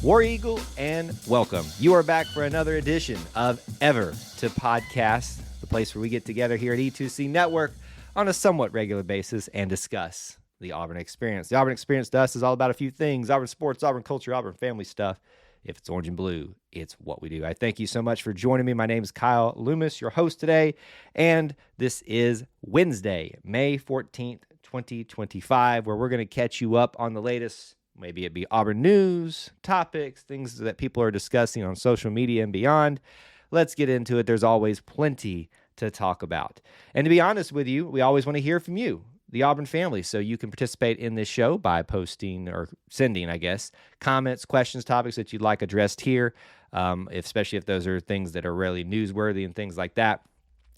War Eagle, and welcome. You are back for another edition of Ever to Podcast, the place where we get together here at E2C Network on a somewhat regular basis and discuss the Auburn experience. The Auburn experience to us is all about a few things: Auburn sports, Auburn culture, Auburn family stuff. If it's orange and blue, it's what we do. I thank you so much for joining me. My name is Kyle Loomis, your host today, and this is Wednesday, May 14th, 2025, where we're going to catch you up on the latest. Maybe it be Auburn news, topics, things that people are discussing on social media and beyond. Let's get into it. There's always plenty to talk about. And to be honest with you, we always want to hear from you, the Auburn family. So you can participate in this show by posting or sending, comments, questions, topics that you'd like addressed here, especially if those are things that are really newsworthy and things like that.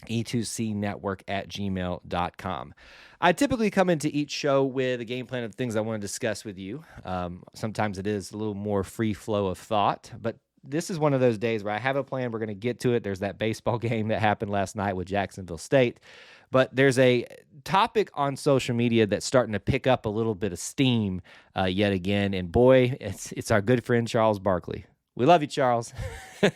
e2cnetwork@gmail.com. I typically come into each show with a game plan of things I want to discuss with you. Sometimes it is a little more free flow of thought, but this is one of those days where I have a plan. We're going to get to it. There's that baseball game that happened last night with Jacksonville State, but there's a topic on social media that's starting to pick up a little bit of steam yet again, and boy, it's our good friend Charles Barkley. We love you, Charles. Had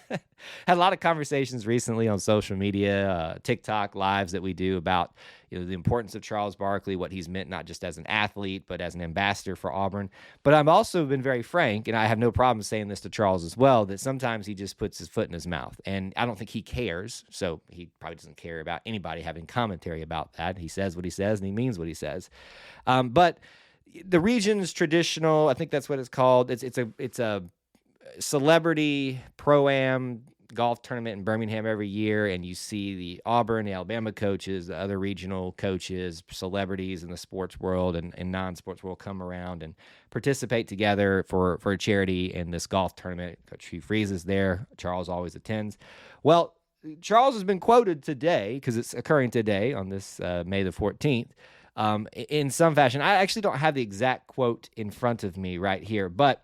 a lot of conversations recently on social media, TikTok lives that we do about the importance of Charles Barkley, what he's meant not just as an athlete, but as an ambassador for Auburn. But I've also been very frank, and I have no problem saying this to Charles as well, that sometimes he just puts his foot in his mouth. And I don't think he cares, so he probably doesn't care about anybody having commentary about that. He says what he says, and he means what he says. But the region's traditional, I think that's what it's called. It's a celebrity pro-am golf tournament in Birmingham every year, and you see the Auburn, the Alabama coaches, the other regional coaches, celebrities in the sports world and non-sports world come around and participate together for a charity in this golf tournament. Coach Hugh Freeze is there. Charles always attends. Well, Charles has been quoted today, because it's occurring today on this May the 14th, in some fashion. I actually don't have the exact quote in front of me right here, but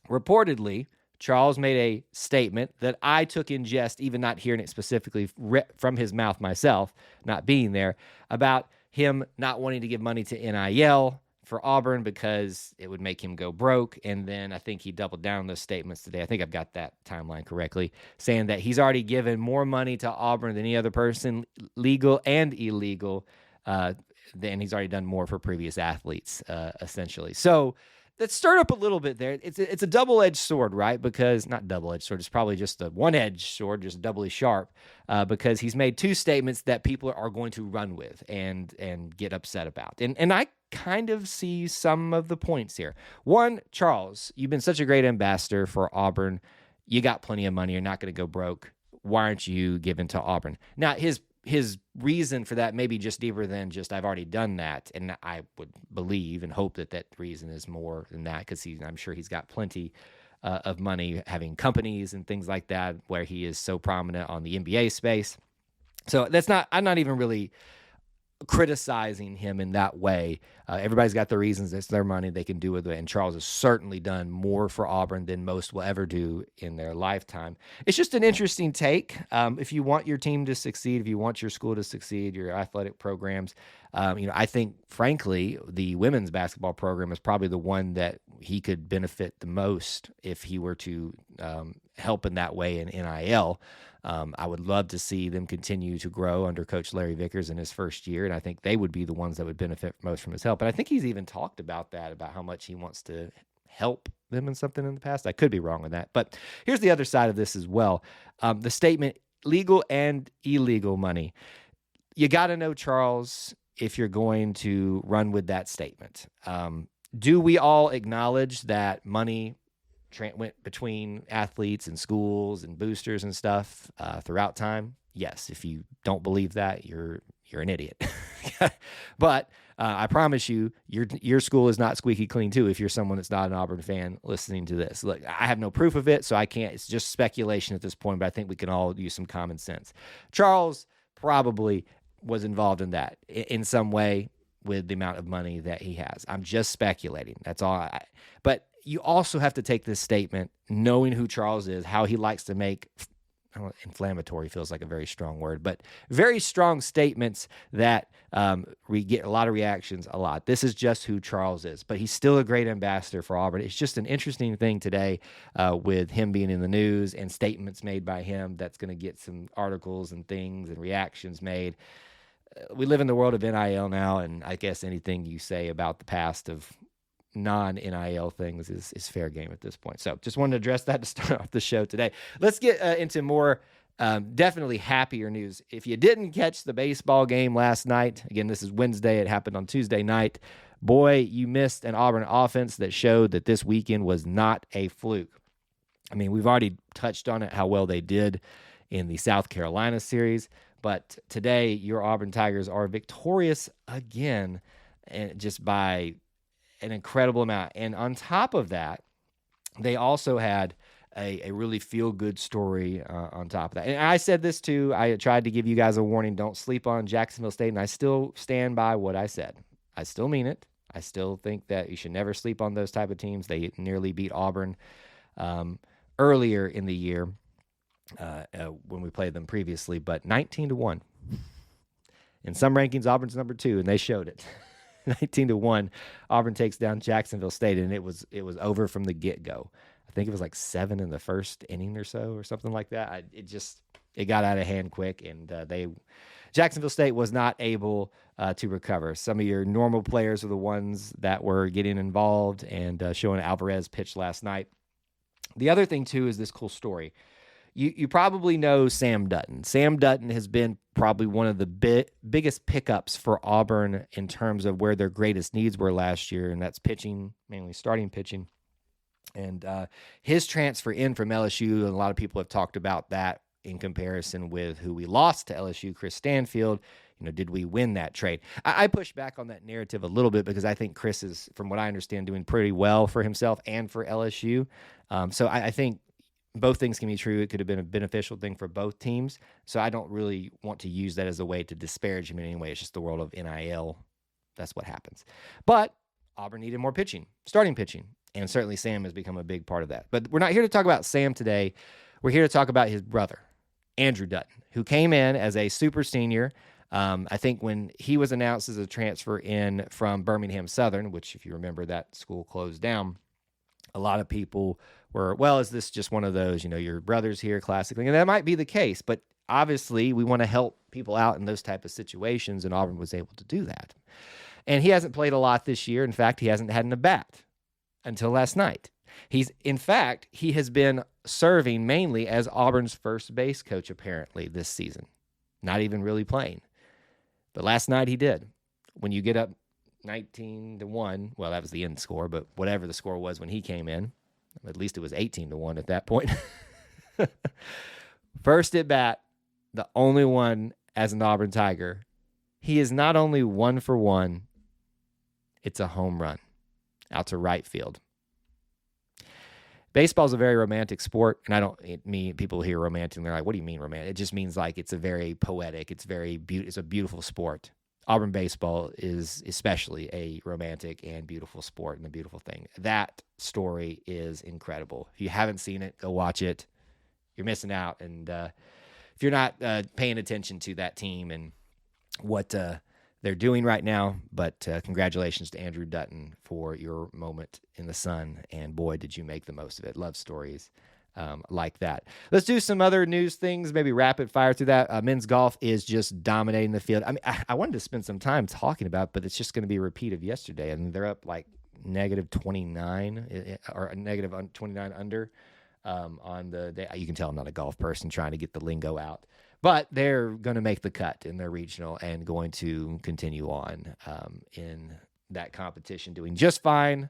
reportedly, Charles made a statement that I took in jest, even not hearing it specifically from his mouth myself, not being there, about him not wanting to give money to NIL for Auburn because it would make him go broke. And then I think he doubled down on those statements today. I think I've got that timeline correctly, saying that he's already given more money to Auburn than any other person, legal and illegal, than he's already done more for previous athletes, essentially. So that stirred up a little bit there. It's a double-edged sword, right? Because, not double-edged sword, it's probably just a one-edged sword, just doubly sharp, because he's made two statements that people are going to run with and get upset about. And I kind of see some of the points here. One, Charles, you've been such a great ambassador for Auburn. You got plenty of money. You're not going to go broke. Why aren't you giving to Auburn? Now, his reason for that may be just deeper than just I've already done that, and I would believe and hope that reason is more than that, because I'm sure he's got plenty of money having companies and things like that where he is so prominent on the NBA space. So I'm not even really criticizing him in that way. Everybody's got their reasons. It's their money. They can do with it. And Charles has certainly done more for Auburn than most will ever do in their lifetime. It's just an interesting take. If you want your team to succeed, if you want your school to succeed, your athletic programs, I think, frankly, the women's basketball program is probably the one that he could benefit the most if he were to help in that way in NIL. I would love to see them continue to grow under Coach Larry Vickers in his first year, and I think they would be the ones that would benefit most from his help. And I think he's even talked about that, about how much he wants to help them in something in the past. I could be wrong on that. But here's the other side of this as well. The statement, legal and illegal money. You got to know, Charles, if you're going to run with that statement. Do we all acknowledge that money went between athletes and schools and boosters and stuff throughout time? Yes. If you don't believe that, you're an idiot. But I promise you, your school is not squeaky clean too. If you're someone that's not an Auburn fan listening to this, look, I have no proof of it, so I can't. It's just speculation at this point. But I think we can all use some common sense. Charles probably was involved in that in some way with the amount of money that he has. I'm just speculating. That's all. But you also have to take this statement, knowing who Charles is, how he likes to make inflammatory feels like a very strong word, but very strong statements that we get a lot of reactions a lot. This is just who Charles is, but he's still a great ambassador for Auburn. It's just an interesting thing today with him being in the news and statements made by him that's going to get some articles and things and reactions made. We live in the world of NIL now, and I guess anything you say about the past of non-NIL things is fair game at this point. So just wanted to address that to start off the show today. Let's get into more definitely happier news. If you didn't catch the baseball game last night, again, this is Wednesday. It happened on Tuesday night. Boy, you missed an Auburn offense that showed that this weekend was not a fluke. I mean, we've already touched on it, how well they did in the South Carolina series. But today, your Auburn Tigers are victorious again, and just by an incredible amount. And on top of that, they also had a really feel-good story on top of that. And I said this too. I tried to give you guys a warning. Don't sleep on Jacksonville State, and I still stand by what I said. I still mean it. I still think that you should never sleep on those type of teams. They nearly beat Auburn earlier in the year. When we played them previously, but 19-1. In some rankings, Auburn's number 2, and they showed it. 19-1. Auburn takes down Jacksonville State, and it was over from the get-go. I think it was like 7 in the first inning or so, or something like that. It got out of hand quick, and Jacksonville State was not able to recover. Some of your normal players are the ones that were getting involved, and showing Alvarez pitched last night. The other thing too is this cool story. You probably know Sam Dutton. Sam Dutton has been probably one of the biggest pickups for Auburn in terms of where their greatest needs were last year, and that's pitching, mainly starting pitching. And his transfer in from LSU, and a lot of people have talked about that in comparison with who we lost to LSU, Chris Stanfield. Did we win that trade? I push back on that narrative a little bit because I think Chris is, from what I understand, doing pretty well for himself and for LSU. So I think both things can be true. It could have been a beneficial thing for both teams. So I don't really want to use that as a way to disparage him in any way. It's just the world of NIL. That's what happens. But Auburn needed more pitching, starting pitching. And certainly Sam has become a big part of that. But we're not here to talk about Sam today. We're here to talk about his brother, Andrew Dutton, who came in as a super senior. I think when he was announced as a transfer in from Birmingham Southern, which if you remember that school closed down, a lot of people were, well, is this just one of those, your brother's here classically? And that might be the case, but obviously we want to help people out in those type of situations, and Auburn was able to do that. And he hasn't played a lot this year. In fact, he hasn't had a bat until last night. He has been serving mainly as Auburn's first base coach apparently this season, not even really playing. But last night he did. When you get up 19-1, well, that was the end score, but whatever the score was when he came in, at least it was 18-1 at that point. First at bat, the only one as an Auburn Tiger. He is not only 1 for 1, it's a home run out to right field. Baseball is a very romantic sport, and I don't mean people hear romantic and they're like, what do you mean romantic? It just means like it's a very poetic, it's a beautiful sport. Auburn baseball is especially a romantic and beautiful sport and a beautiful thing. That story is incredible. If you haven't seen it, go watch it. You're missing out. And if you're not paying attention to that team and what they're doing right now, but congratulations to Andrew Dutton for your moment in the sun. And boy, did you make the most of it. Love stories like that. Let's do some other news things, maybe rapid fire through that. Men's golf is just dominating the field. I mean, I wanted to spend some time talking about it, but it's just going to be a repeat of yesterday. And they're up like negative 29 or negative 29 under on the day. You can tell I'm not a golf person trying to get the lingo out, but they're going to make the cut in their regional and going to continue on in that competition, doing just fine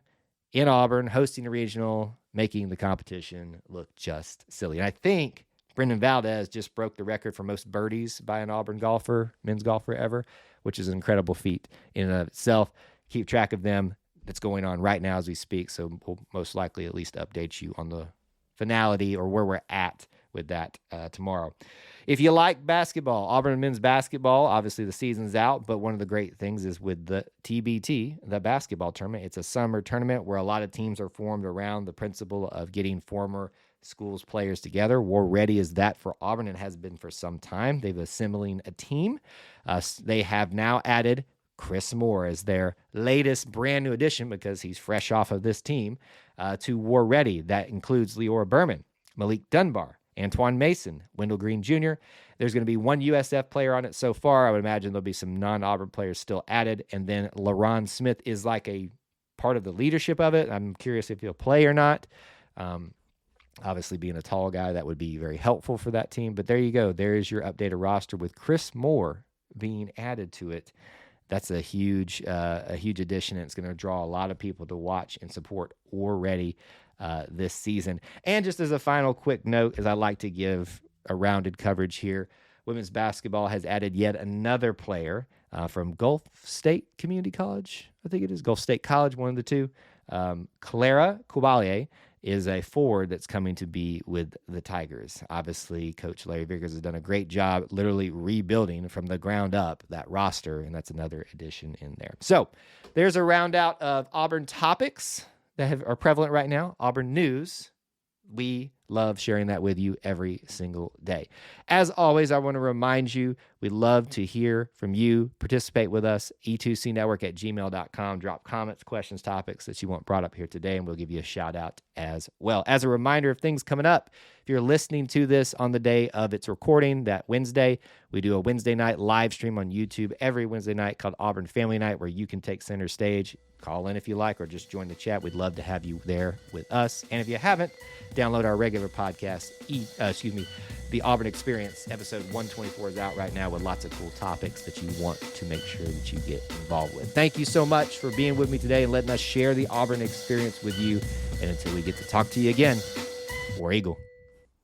in Auburn, hosting a regional, making the competition look just silly. And I think Brendan Valdez just broke the record for most birdies by an Auburn golfer, men's golfer ever, which is an incredible feat in and of itself. Keep track of them. That's going on right now as we speak, so we'll most likely at least update you on the finality or where we're at with that tomorrow. If you like basketball, Auburn men's basketball, obviously the season's out, but one of the great things is with the TBT, the basketball tournament. It's a summer tournament where a lot of teams are formed around the principle of getting former schools' players together. War Ready is that for Auburn and has been for some time. They've assembling a team. They have now added Chris Moore as their latest brand new addition because he's fresh off of this team to War Ready. That includes Leora Berman, Malik Dunbar, Antoine Mason, Wendell Green Jr. There's going to be one USF player on it so far. I would imagine there'll be some non-Auburn players still added. And then LaRon Smith is like a part of the leadership of it. I'm curious if he'll play or not. Obviously, being a tall guy, that would be very helpful for that team. But there you go. There is your updated roster with Chris Moore being added to it. That's a huge addition, and it's going to draw a lot of people to watch and support War Ready this season. And just as a final quick note, as I like to give a rounded coverage here, women's basketball has added yet another player from Gulf State Community College. I think it is Gulf State College, one of the two. Clara Kubalier is a forward that's coming to be with the Tigers. Obviously, Coach Larry Vickers has done a great job literally rebuilding from the ground up that roster, and that's another addition in there. So there's a round out of Auburn topics that are prevalent right now, Auburn news. We love sharing that with you every single day. As always, I want to remind you, we love to hear from you. Participate with us, e2cnetwork@gmail.com. Drop comments, questions, topics that you want brought up here today, and we'll give you a shout out as well. As a reminder of things coming up, if you're listening to this on the day of its recording, that Wednesday, we do a Wednesday night live stream on YouTube every Wednesday night called Auburn Family Night, where you can take center stage. Call in if you like, or just join the chat. We'd love to have you there with us. And if you haven't, download our regular podcast, The Auburn Experience. Episode 124 is out right now with lots of cool topics that you want to make sure that you get involved with. Thank you so much for being with me today and letting us share the Auburn Experience with you. And until we get to talk to you again, War Eagle.